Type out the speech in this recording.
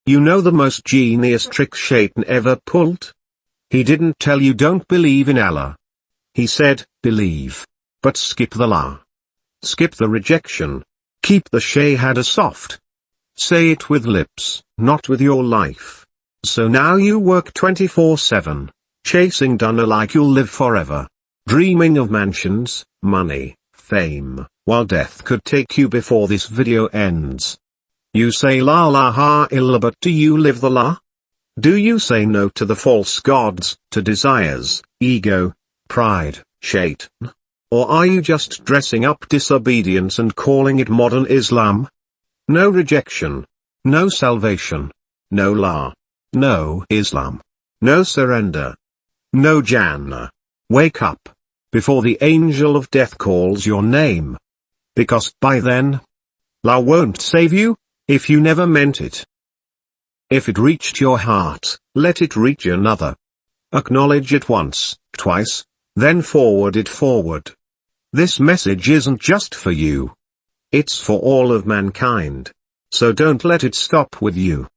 You know the most genius trick Shaitan ever pulled? He didn't tell you don't believe in Allah. He said, believe. But skip the la. Skip the rejection. Keep the shahada soft. Say it with lips, not with your life. So now you work 24/7, chasing dunya like you'll live forever. Dreaming of mansions, money, fame, while death could take you before this video ends. You say la ilaha illallah, but do you live the la? Do you say no to the false gods, to desires, ego, pride, shaitan? Or are you just dressing up disobedience and calling it modern Islam? No rejection. No salvation. No la. No Islam. No surrender. No Jannah. Wake up. Before the angel of death calls your name. Because by then, la won't save you, if you never meant it. If it reached your heart, let it reach another. Acknowledge it once, twice, then forward it forward. This message isn't just for you. It's for all of mankind. So don't let it stop with you.